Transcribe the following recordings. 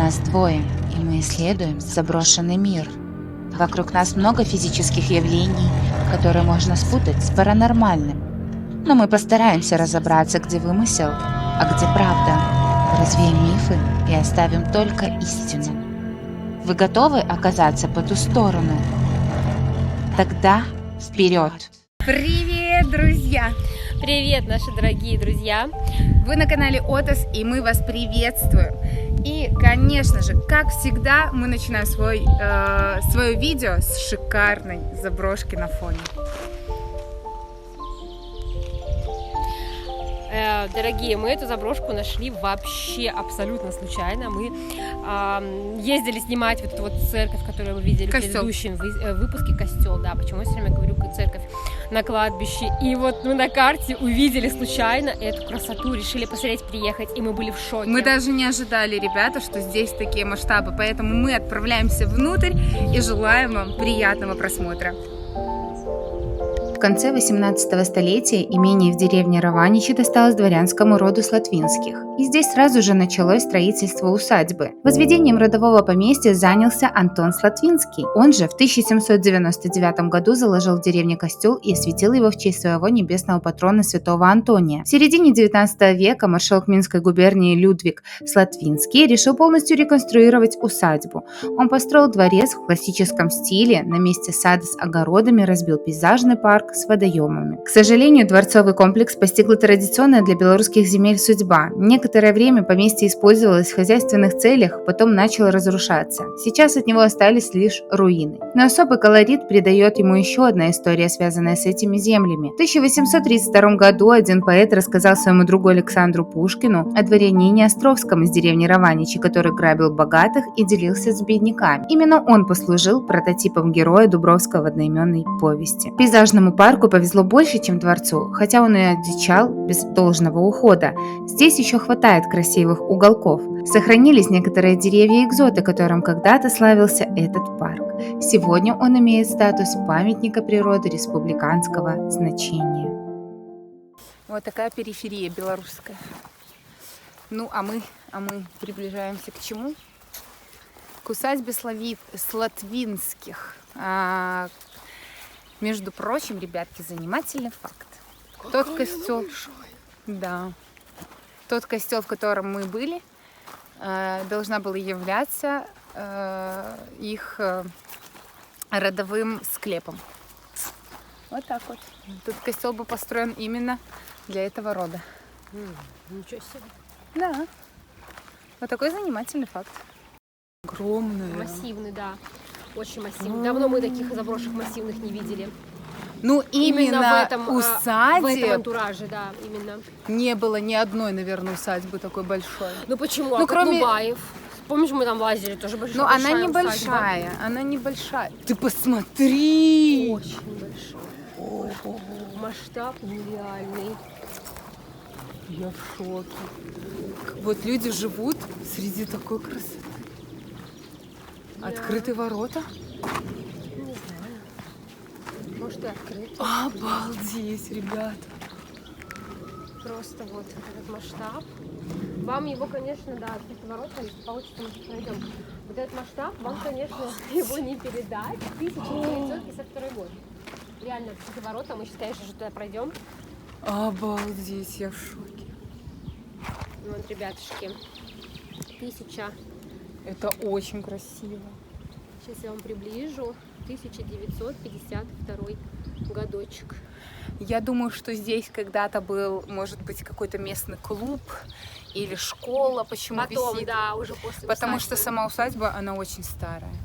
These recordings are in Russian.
Нас двое, и мы исследуем заброшенный мир. Вокруг нас много физических явлений, которые можно спутать с паранормальным. Но мы постараемся разобраться, где вымысел, а где правда. Развеем мифы и оставим только истину. Вы готовы оказаться по ту сторону? Тогда вперед! Привет, друзья! Привет, наши дорогие друзья! Вы на канале Отос, и мы вас приветствуем. И, конечно же, как всегда, мы начинаем свое видео с шикарной заброшки на фоне. Дорогие, мы эту заброшку нашли вообще абсолютно случайно. Мы ездили снимать вот эту вот церковь, которую вы видели в предыдущем выпуске, костел, да, почему я все время говорю церковь, на кладбище. И вот мы на карте увидели случайно эту красоту, решили посмотреть, приехать, и мы были в шоке. Мы даже не ожидали, ребята, что здесь такие масштабы, поэтому мы отправляемся внутрь и желаем вам приятного просмотра. В конце 18 столетия имение в деревне Раваничи досталось дворянскому роду Слатвинских, и здесь сразу же началось строительство усадьбы. Возведением родового поместья занялся Антон Слатвинский. Он же в 1799 году заложил в деревне костел и осветил его в честь своего небесного патрона святого Антония. В середине 19 века маршалк Минской губернии Людвиг Слатвинский решил полностью реконструировать усадьбу. Он построил дворец в классическом стиле, на месте сада с огородами разбил пейзажный парк с водоемами. К сожалению, дворцовый комплекс постигла традиционная для белорусских земель судьба. Некоторое время поместье использовалось в хозяйственных целях, потом начало разрушаться. Сейчас от него остались лишь руины. Но особый колорит придает ему еще одна история, связанная с этими землями. В 1832 году один поэт рассказал своему другу Александру Пушкину о дворянине Островском из деревни Раваничи, который грабил богатых и делился с бедняками. Именно он послужил прототипом героя Дубровского в одноименной повести. Пейзажному парку повезло больше, чем дворцу, хотя он и одичал без должного ухода. Здесь еще хватает красивых уголков. Сохранились некоторые деревья-экзоты, которым когда-то славился этот парк. Сегодня он имеет статус памятника природы республиканского значения. Вот такая периферия белорусская. Ну, а мы приближаемся к чему? К усадьбе Слатвинских. Между прочим, ребятки, занимательный факт. Тот костел, да, тот костел, в котором мы были, должна была являться их родовым склепом. Вот так вот. Тут костел был построен именно для этого рода. Ничего себе. Да. Вот такой занимательный факт. Огромный. Массивный, да. Очень массивный. Давно мы таких заброшек массивных не видели. Ну, именно в этом усадьбе в этом антураже, да, именно. Не было ни одной, наверное, усадьбы такой большой. Ну почему? Ну, кроме Нубаев. Помнишь, мы там лазили, тоже большая. Ну, она небольшая, она небольшая. Ты посмотри! Очень большая. Ого. Масштаб нереальный. Я в шоке. Вот люди живут среди такой красоты. Да. Открыты ворота? Не знаю. Может, и открыты. Обалдеть, ребята. Просто вот этот масштаб. Вам его, конечно, да, открытые ворота, если получится, мы сейчас пройдем. Вот этот масштаб, вам, конечно, его не передать. 1952 год. Реально, открытые ворота, мы сейчас, конечно же, туда пройдем. Обалдеть, я в шоке. Вот, ребятушки, 1000. Это очень красиво. Сейчас я вам приближу. 1952 годочек. Я думаю, что здесь когда-то был, может быть, какой-то местный клуб или школа. Почему потом, висит? Да, уже после Потому усадьбы. что сама усадьба, она очень старая.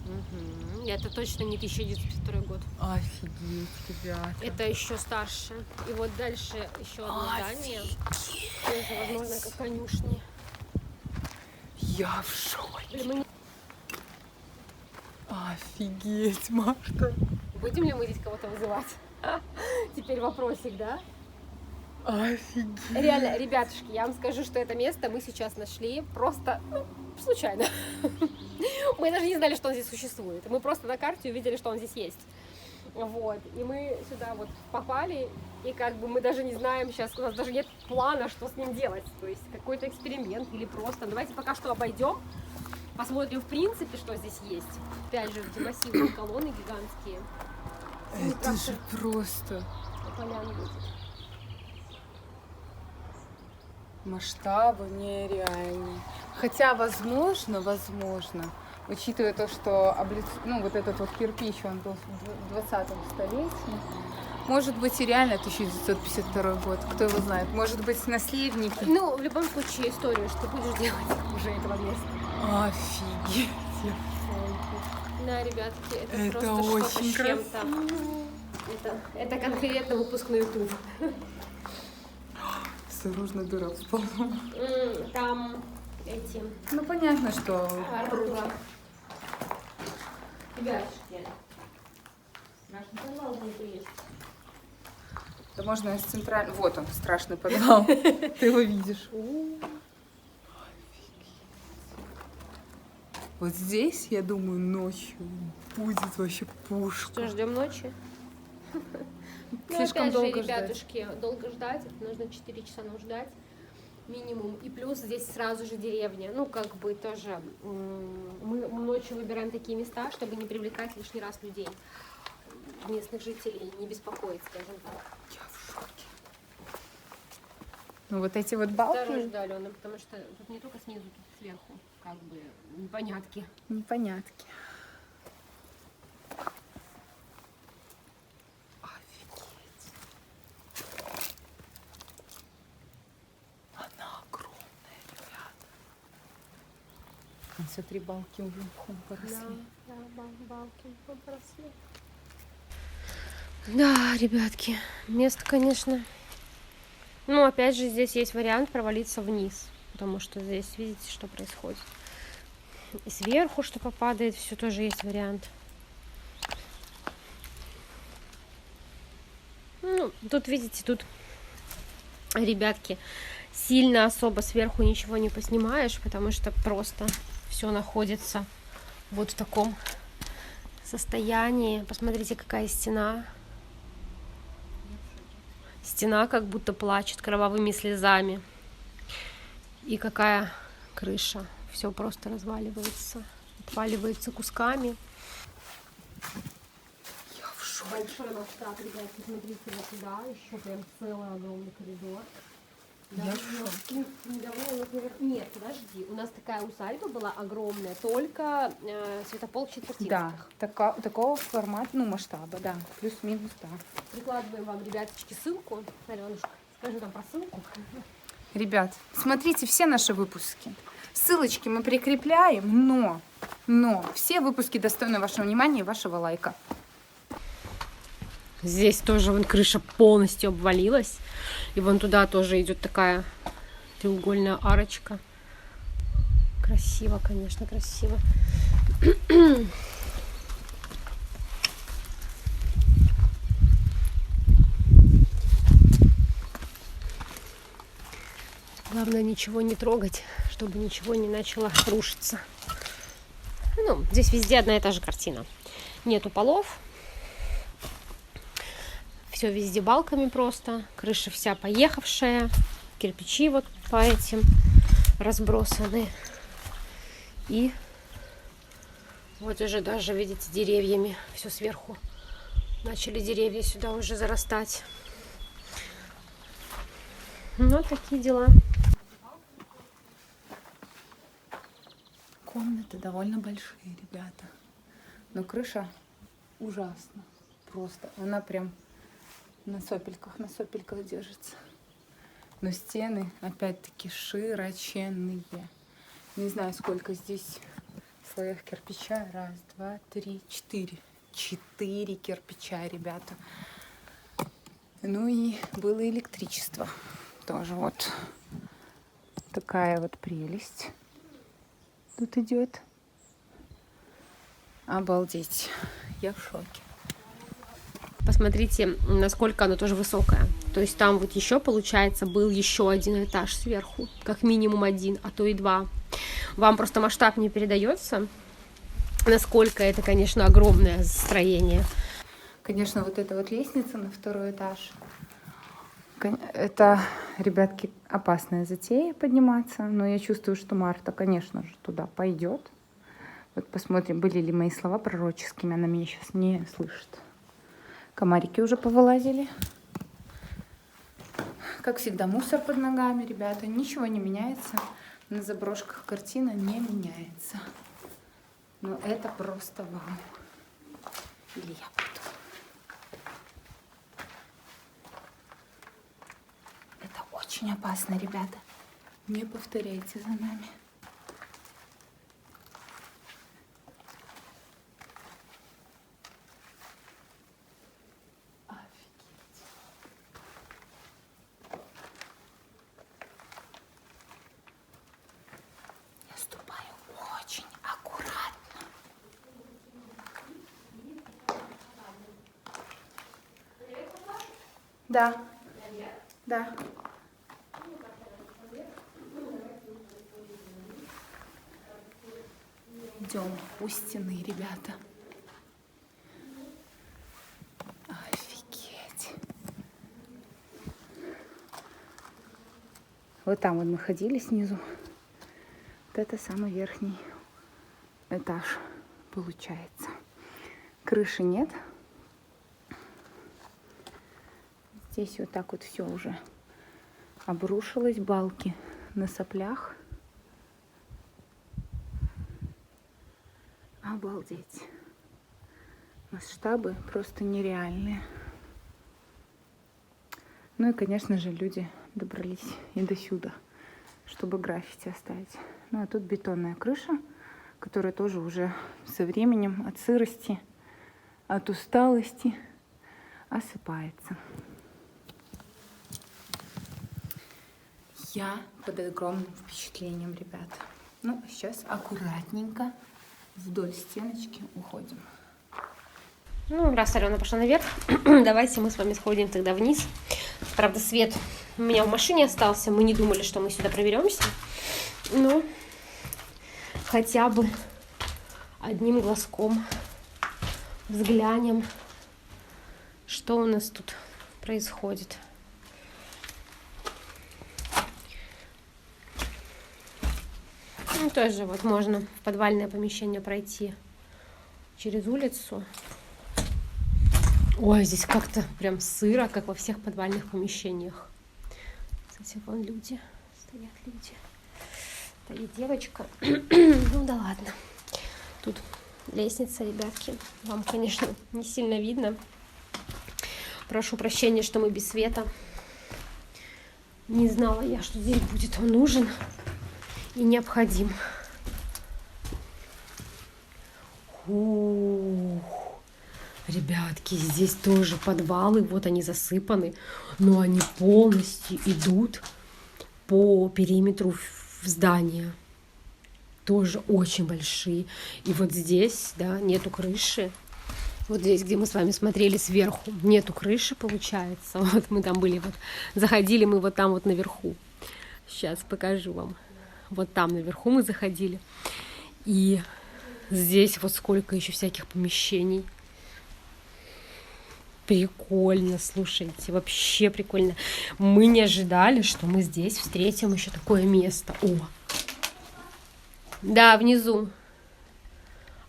Угу. Это точно не 1952 год. Офигеть, ребята. Это еще старше. И вот дальше еще одно здание. Тоже, возможно, как конюшни. Я в шоке. Блин, Офигеть, Машка. Будем ли мы здесь кого-то вызывать? Теперь вопросик, да? Офигеть. Реально, ребятушки, я вам скажу, что это место мы сейчас нашли просто случайно. Мы даже не знали, что он здесь существует. Мы просто на карте увидели, что он здесь есть. Вот, и мы сюда вот попали, и как бы мы даже не знаем сейчас, у нас даже нет плана, что с ним делать. То есть какой-то эксперимент или просто. Давайте пока что обойдем, посмотрим в принципе, что здесь есть. Опять же, эти массивные колонны гигантские. Это же просто масштабы нереальные. Хотя, возможно, учитывая то, что вот этот вот кирпич, он был в 20 столетии, может быть и реально 1952 год, кто его знает, может быть наследники. Ну, в любом случае, историю, что будешь делать уже этого места. Офигеть. Да, ребятки, это Это просто очень что-то с чем-то. Это конкретно выпускной тур. Осторожно, дыра в полу. Там эти... Ну, понятно, что... Оружие. Ребятки. Наш подвал внутри есть. Да можно из центрального... Вот он, страшный подвал. Ты его видишь. Вот здесь, я думаю, ночью будет вообще пушка. Что, ждем ночи? Слишком долго ребятушки, долго ждать. Это нужно 4 часа нам ждать минимум. И плюс здесь сразу же деревня. Ну, как бы тоже мы ночью выбираем такие места, чтобы не привлекать лишний раз людей, местных жителей, не беспокоить, скажем так. Я в шоке. Ну, вот эти вот балки... Тоже ждали, потому что тут не только снизу, тут сверху, как бы, непонятки. Непонятки. Смотри, балки уже мхом поросли. Да, балки мхом поросли. Да, ребятки, место, конечно. Ну, опять же, здесь есть вариант провалиться вниз, потому что здесь, видите, что происходит. И сверху что попадает, все тоже есть вариант. Ну, тут, видите, тут, ребятки, сильно особо сверху ничего не поснимаешь, потому что просто все находится вот в таком состоянии. Посмотрите, какая стена. Стена как будто плачет кровавыми слезами. И какая крыша. Все просто разваливается. Отваливается кусками. Я в шоке. Большой масштаб, ребят, посмотрите вот туда. Еще прям целый огромный коридор. Нет, подожди, у нас такая усадьба была огромная, только светопол в четвертинках. Да, такого формата, ну, масштаба, да, плюс-минус, да. Прикладываем вам, ребяточки, ссылку. Аленушка, скажи там про ссылку. Ребят, смотрите все наши выпуски. Ссылочки мы прикрепляем, но все выпуски достойны вашего внимания и вашего лайка. Здесь тоже вон крыша полностью обвалилась. И вон туда тоже идет такая треугольная арочка. Красиво, конечно, красиво. Главное ничего не трогать, чтобы ничего не начало рушиться. Ну, здесь везде одна и та же картина. Нету полов. Все везде балками просто, крыша вся поехавшая, кирпичи вот по этим разбросаны. И вот уже даже, видите, деревьями все сверху. Начали деревья сюда уже зарастать. Ну, такие дела. Комнаты довольно большие, ребята. Но крыша ужасна. Просто. Она прям на сопельках держится. Но стены, опять-таки, широченные. Не знаю, сколько здесь слоев кирпича. 1, 2, 3, 4. 4 кирпича, ребята. Ну и было электричество. Тоже вот такая вот прелесть тут идет. Обалдеть. Я в шоке. Посмотрите, насколько оно тоже высокое. То есть там вот еще, получается, был еще один этаж сверху. Как минимум 1, а то и 2. Вам просто масштаб не передается, насколько это, конечно, огромное строение. Конечно, вот эта вот лестница на второй этаж. Это, ребятки, опасная затея подниматься, но я чувствую, что Марта, конечно же, туда пойдет. Вот посмотрим, были ли мои слова пророческими, она меня сейчас не слышит. Комарики уже повылазили. Как всегда, мусор под ногами, ребята, ничего не меняется. На заброшках картина не меняется. Но это просто вау. Или я буду. Это очень опасно, ребята. Не повторяйте за нами. Офигеть. Я ступаю очень аккуратно. Да. Да. Идем у стены, ребята. Офигеть. Вот там вот мы ходили снизу. Вот это самый верхний этаж получается. Крыши нет. Здесь вот так вот все уже обрушилось, балки на соплях. Обалдеть. Масштабы просто нереальные. Ну и, конечно же, люди добрались и до сюда, чтобы граффити оставить. Ну а тут бетонная крыша, которая тоже уже со временем от сырости, от усталости осыпается. Я под огромным впечатлением, ребята. Ну, сейчас аккуратненько вдоль стеночки уходим. Ну, раз Алена пошла наверх, давайте мы с вами сходим тогда вниз. Правда, свет у меня в машине остался. Мы не думали, что мы сюда проберемся. Но хотя бы одним глазком взглянем, что у нас тут происходит. Ну, тоже вот можно в подвальное помещение пройти через улицу. Ой, здесь как-то прям сыро, как во всех подвальных помещениях. Кстати, вон люди, стоят люди. Стоит девочка. Ну да ладно. Тут лестница, ребятки. Вам, конечно, не сильно видно. Прошу прощения, что мы без света. Не знала я, что здесь будет он нужен и необходим. Ребятки, здесь тоже подвалы, вот они засыпаны, но они полностью идут по периметру здания. Тоже очень большие. И вот здесь, да, нету крыши. Вот здесь, где мы с вами смотрели сверху, нету крыши, получается. Вот мы там были, вот заходили мы вот там вот наверху. Сейчас покажу вам. Вот там наверху мы заходили. И здесь вот сколько еще всяких помещений. Прикольно, слушайте, вообще прикольно. Мы не ожидали, что мы здесь встретим еще такое место. О! Да, внизу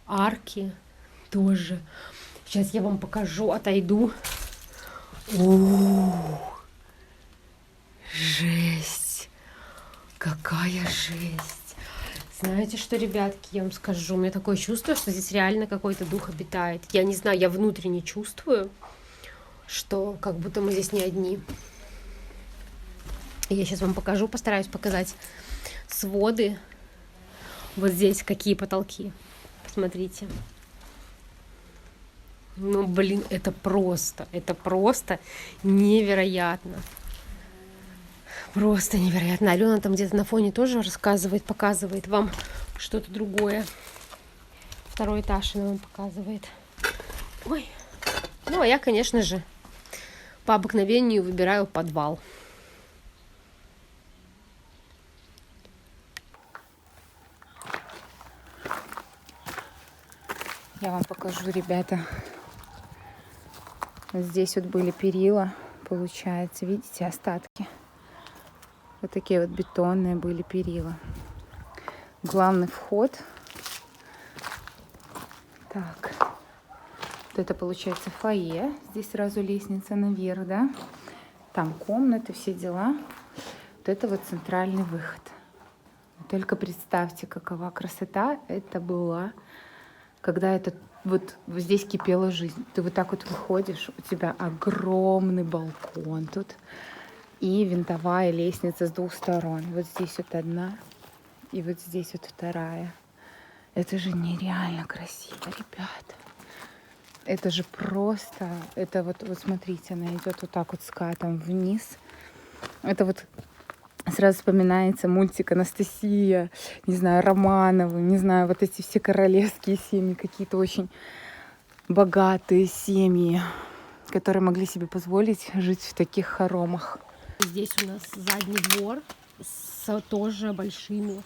арки тоже. Сейчас я вам покажу, отойду. О, жесть! Какая жесть! Знаете что, ребятки, я вам скажу, у меня такое чувство, что здесь реально какой-то дух обитает. Я не знаю, я внутренне чувствую, что как будто мы здесь не одни. Я сейчас вам покажу, постараюсь показать своды. Вот здесь какие потолки. Посмотрите. Ну, блин, это просто невероятно. Просто невероятно. Алена там где-то на фоне тоже рассказывает, показывает вам что-то другое. Второй этаж она вам показывает. Ой. Ну, а я, конечно же, по обыкновению выбираю подвал. Я вам покажу, ребята, Вот здесь вот были перила, получается, видите, остатки. Вот такие вот бетонные были перила. Главный вход. Так. Вот это получается фойе. Здесь сразу лестница наверх, да? Там комнаты, все дела. Вот это вот центральный выход. Только представьте, какова красота это была, когда это вот здесь кипела жизнь. Ты вот так вот выходишь, у тебя огромный балкон тут и винтовая лестница с двух сторон. Вот здесь вот одна и вот здесь вот вторая. Это же нереально красиво, ребята. Это же просто, это вот смотрите, она идет вот так вот скатом вниз. Это вот сразу вспоминается мультик Анастасия, не знаю, Романовы, не знаю, вот эти все королевские семьи, какие-то очень богатые семьи, которые могли себе позволить жить в таких хоромах. Здесь у нас задний двор с тоже большими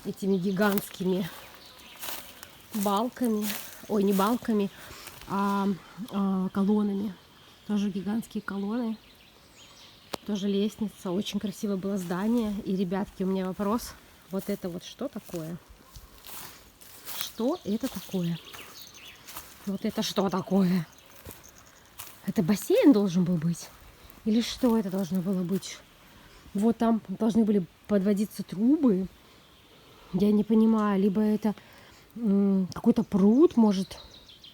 этими гигантскими балками, ой, не балками, а колоннами, тоже гигантские колонны. Тоже лестница. Очень красивое было здание. И, ребятки, у меня вопрос. Вот это вот что такое? Что это такое? Вот это что такое? Это бассейн должен был быть? Или что это должно было быть? Вот там должны были подводиться трубы. Я не понимаю. Либо это какой-то пруд, может,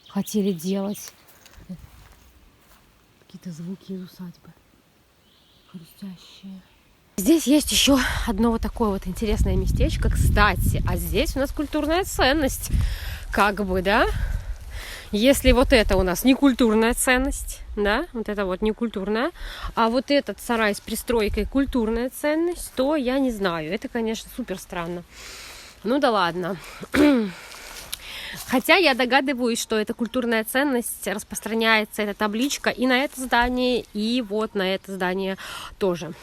хотели делать. Какие-то звуки из усадьбы. Хрустящие. Здесь есть еще одно вот такое вот интересное местечко, кстати. А здесь у нас культурная ценность. Как бы, да? Если вот это у нас не культурная ценность, да, вот это вот не культурная, а вот этот сарай с пристройкой культурная ценность, то я не знаю. Это, конечно, супер странно. Ну да ладно. Хотя я догадываюсь, что эта культурная ценность распространяется, эта табличка и на это здание, и вот на это здание тоже.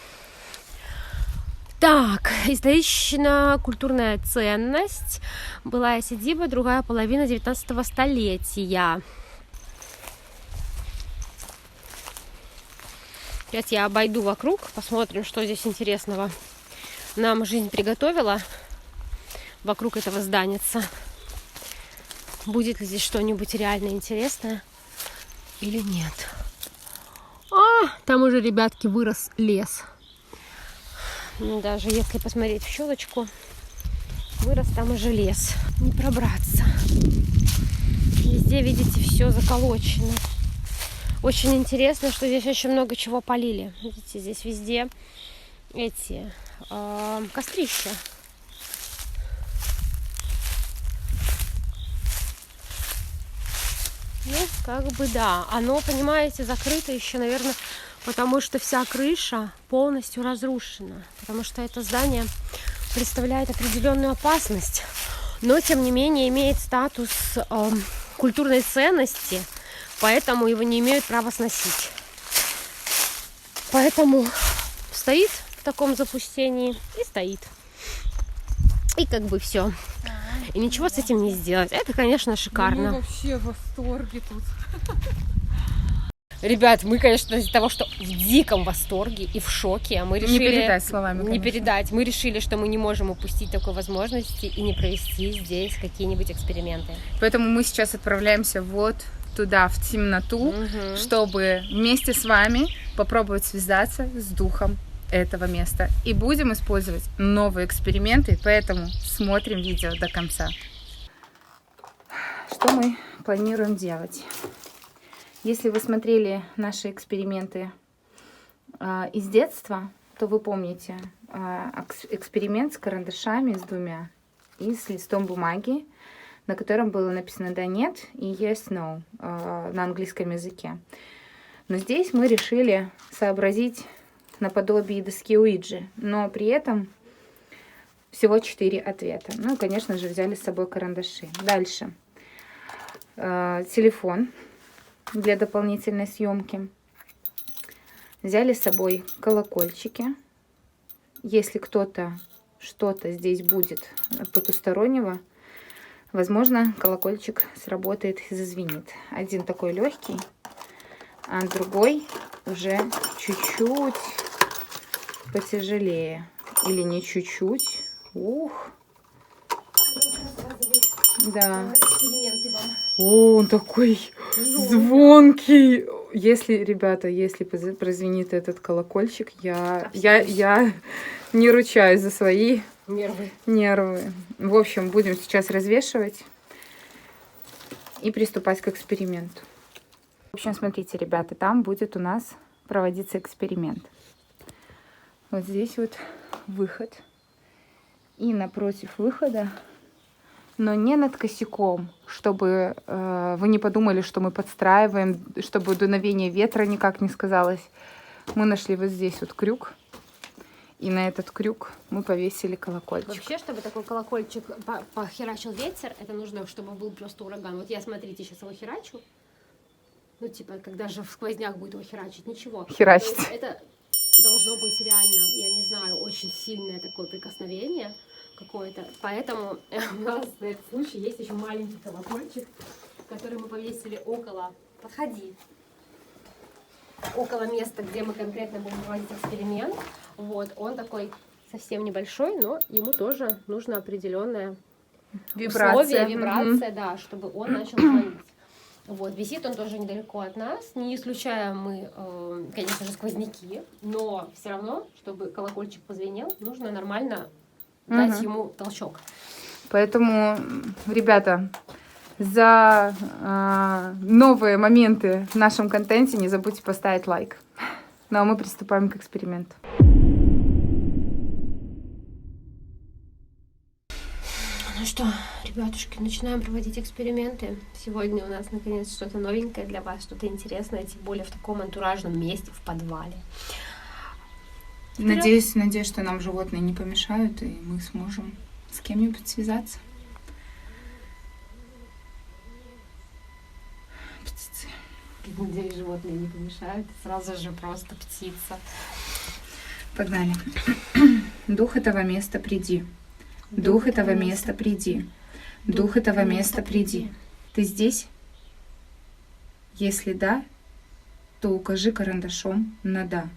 Так, исторично-культурная ценность. Былая сидиба, другая половина 19 столетия. Сейчас я обойду вокруг, посмотрим, что здесь интересного нам жизнь приготовила вокруг этого зданица. Будет ли здесь что-нибудь реально интересное или нет. Там уже, ребятки, вырос лес. Даже если посмотреть в щелочку, вырос там уже лес. Не пробраться. Везде, видите, все заколочено. Очень интересно, что здесь очень много чего полили. Видите, здесь везде эти кострища. Ну, как бы да. Оно, понимаете, закрыто еще, наверное, потому что вся крыша полностью разрушена. Потому что это здание представляет определенную опасность. Но, тем не менее, имеет статус культурной ценности, поэтому его не имеют права сносить. Поэтому стоит в таком запустении и стоит. И как бы все. И ничего с этим не сделать. Это, конечно, шикарно. Мы вообще в восторге тут. Ребят, мы, конечно, из-за того, что в диком восторге и в шоке, мы решили... Не передать словами, конечно. Не передать. Мы решили, что мы не можем упустить такой возможности и не провести здесь какие-нибудь эксперименты. Поэтому мы сейчас отправляемся вот туда, в темноту, чтобы вместе с вами попробовать связаться с духом этого места. И будем использовать новые эксперименты, поэтому смотрим видео до конца. Что мы планируем делать? Если вы смотрели наши эксперименты из детства, то вы помните эксперимент с карандашами, с двумя, и с листом бумаги, на котором было написано «да», «нет» и «yes», «no» на английском языке. Но здесь мы решили сообразить наподобие доски Уиджи, но при этом всего 4 ответа. Ну и, конечно же, взяли с собой карандаши. Дальше. Телефон для дополнительной съемки. Взяли с собой колокольчики. Если кто-то что-то здесь будет потустороннего, возможно, колокольчик сработает и зазвенит. Один такой легкий, а другой уже чуть-чуть потяжелее. Или не чуть-чуть. Ух. Да. О, он такой звонкий. Если, ребята, если прозвенит этот колокольчик, я не ручаюсь за свои нервы. В общем, будем сейчас развешивать и приступать к эксперименту. В общем, смотрите, ребята, там будет у нас проводиться эксперимент. Вот здесь вот выход. И напротив выхода, но не над косяком, чтобы вы не подумали, что мы подстраиваем, чтобы дуновение ветра никак не сказалось. Мы нашли вот здесь вот крюк, и на этот крюк мы повесили колокольчик. Вообще, чтобы такой колокольчик похерачил ветер, это нужно, чтобы был просто ураган. Вот я, смотрите, сейчас его херачу. Ну, типа, когда же в сквозняк будет его херачить, ничего. Херачить. Это должно быть реально, я не знаю, очень сильное такое прикосновение какое-то. Поэтому у нас на этот случай есть еще маленький колокольчик, который мы повесили около... Подходи. Около места, где мы конкретно будем проводить эксперимент. Вот, он такой совсем небольшой, но ему тоже нужно определенная вибрация, да, чтобы он начал звонить. Вот, висит он тоже недалеко от нас. Не исключаем мы, конечно же, сквозняки, но все равно, чтобы колокольчик позвенел, нужно нормально дать ему толчок. Поэтому, ребята, за новые моменты в нашем контенте не забудьте поставить лайк. Ну а мы приступаем к эксперименту. Ну что, ребятушки, начинаем проводить эксперименты. Сегодня у нас, наконец, что-то новенькое для вас, что-то интересное, тем более в таком антуражном месте, в подвале. Надеюсь, что нам животные не помешают, и мы сможем с кем-нибудь связаться. Птицы. Надеюсь, животные не помешают. Сразу же просто птица. Погнали. Дух этого места, приди. Дух этого места, приди. Дух этого места, приди. Ты здесь? Если да, то укажи карандашом на «да».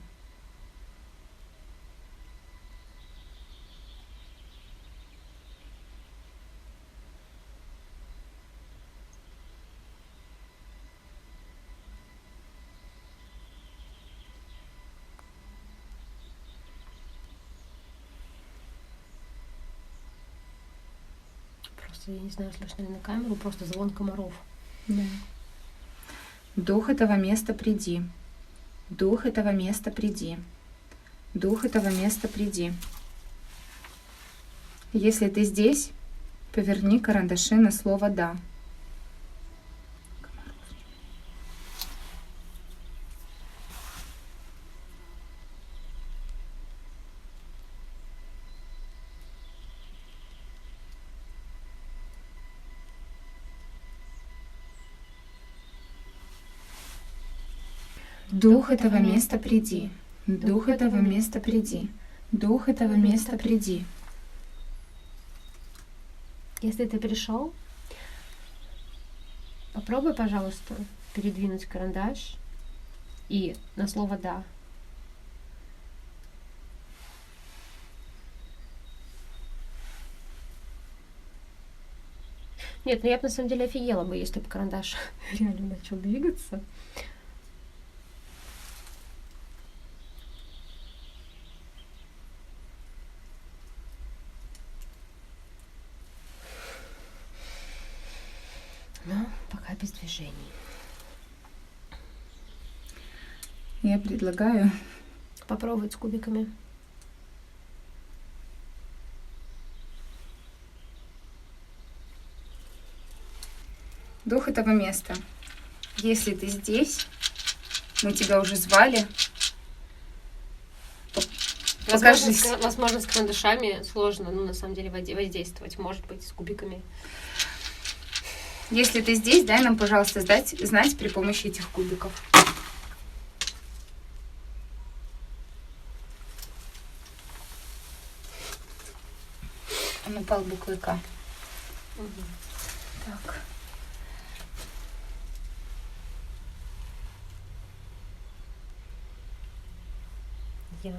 Просто, я не знаю, слышно ли на камеру, просто звон комаров. Да. Дух этого места, приди. Дух этого места, приди. Дух этого места, приди. Если ты здесь, поверни карандаши на слово «да». Дух этого места, приди. Дух этого места, приди. Дух этого места, приди. Если ты пришел, попробуй, пожалуйста, передвинуть карандаш и на слово «да». Нет, ну я бы на самом деле офигела бы, если бы карандаш реально начал двигаться. Но пока без движений. Я предлагаю попробовать с кубиками. Дух этого места. Если ты здесь, мы тебя уже звали. Покажись. Возможно, с карандашами сложно, ну, на самом деле, воздействовать, может быть, с кубиками. Если ты здесь, дай нам, пожалуйста, знать при помощи этих кубиков. Он упал буквой К. Угу. Так. Я.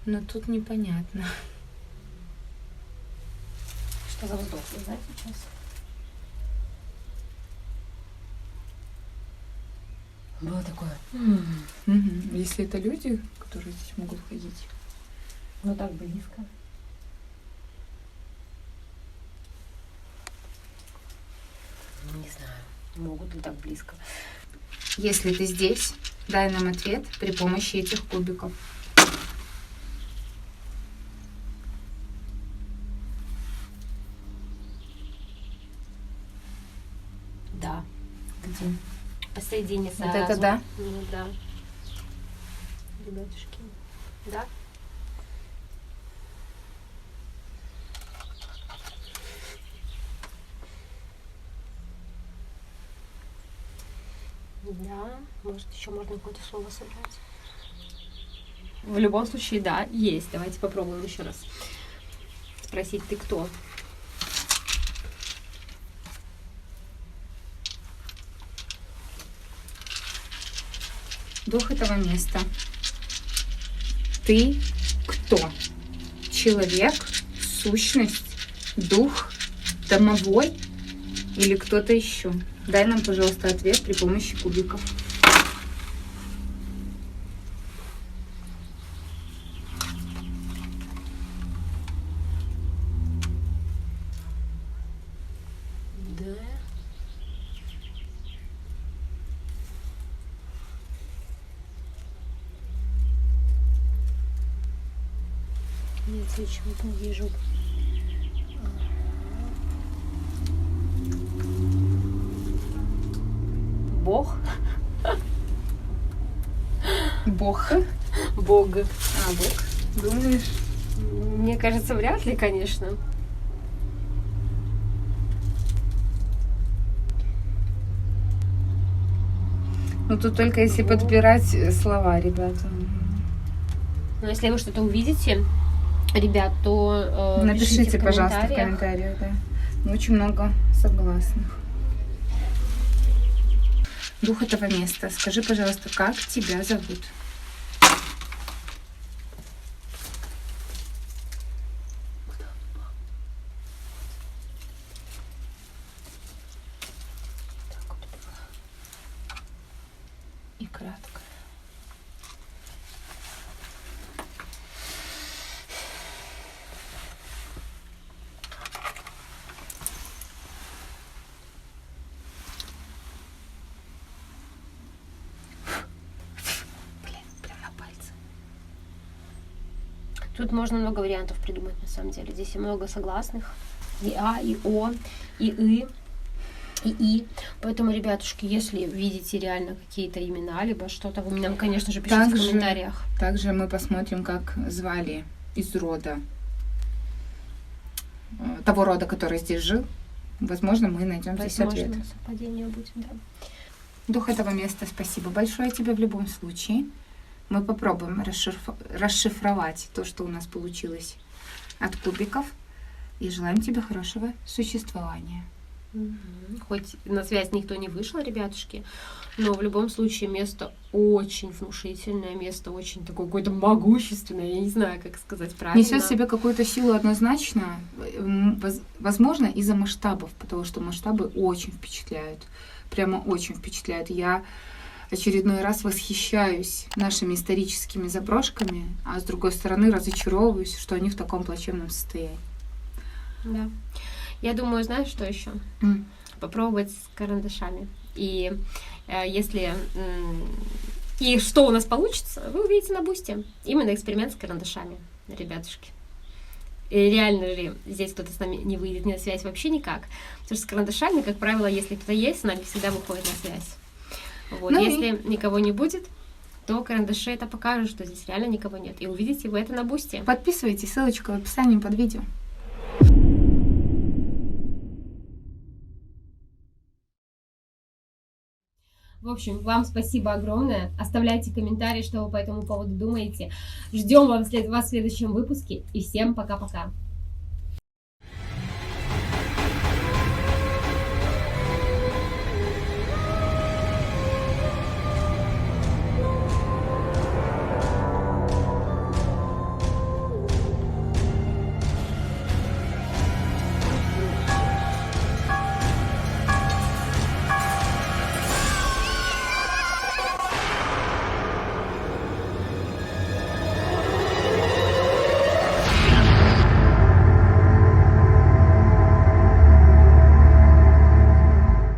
Но тут непонятно. Что за вздох, вы знаете, сейчас? Было такое. Если это люди, которые здесь могут ходить. Ну так близко. Не знаю, могут ли так близко. Если ты здесь, дай нам ответ при помощи этих кубиков. Да. Где? Посередине Вот сразу. это да? Ну да. Ребятушки. Да? Да, может еще можно какое-то слово собрать. В любом случае, да, есть. Давайте попробуем еще раз. Спросить, ты кто? Дух этого места. Ты кто? Человек, сущность, дух, домовой или кто-то еще? Дай нам, пожалуйста, ответ при помощи кубиков. Да. Нет, я чего-то не вижу. Бог? Бог. Бог. А, Бог. Думаешь? Мне кажется, вряд ли, конечно. Ну, тут только если подбирать слова, ребята. Но если вы что-то увидите, ребят, то Напишите, в пожалуйста, в комментариях, да. Ну, очень много согласных. Дух этого места, скажи, пожалуйста, как тебя зовут? И кратко. Блин, прям на пальце. Тут можно много вариантов придумать, на самом деле. Здесь и много согласных. И А, и О, и И, и И. Поэтому, ребятушки, если видите реально какие-то имена, либо что-то, вы нам, конечно же, пишите в комментариях. Также мы посмотрим, как звали из рода, того рода, который здесь жил. Возможно, мы найдем здесь ответ. Возможно, совпадение будет, да. Дух этого места, спасибо большое тебе в любом случае. Мы попробуем расшифровать то, что у нас получилось от кубиков. И желаем тебе хорошего существования. Хоть на связь никто не вышел, ребятушки, но в любом случае место очень внушительное, место очень такое какое-то могущественное, я не знаю, как сказать правильно. Несет в себе какую-то силу однозначно, возможно, из-за масштабов, потому что масштабы очень впечатляют, прямо очень впечатляют. Я очередной раз восхищаюсь нашими историческими заброшками, а с другой стороны разочаровываюсь, что они в таком плачевном состоянии. Да. Я думаю, знаешь, что еще? Попробовать с карандашами. И если... И что у нас получится, вы увидите на бусте. Именно эксперимент с карандашами, ребятушки. И реально ли здесь кто-то с нами не выйдет на связь вообще никак. Потому что с карандашами, как правило, если кто-то есть, с нами всегда выходит на связь. Вот. Ну Если никого не будет, то карандаши это покажут, что здесь реально никого нет. И увидите вы это на бусте. Подписывайтесь, ссылочка в описании под видео. В общем, вам спасибо огромное. Оставляйте комментарии, что вы по этому поводу думаете. Ждем вас в следующем выпуске. И всем пока-пока.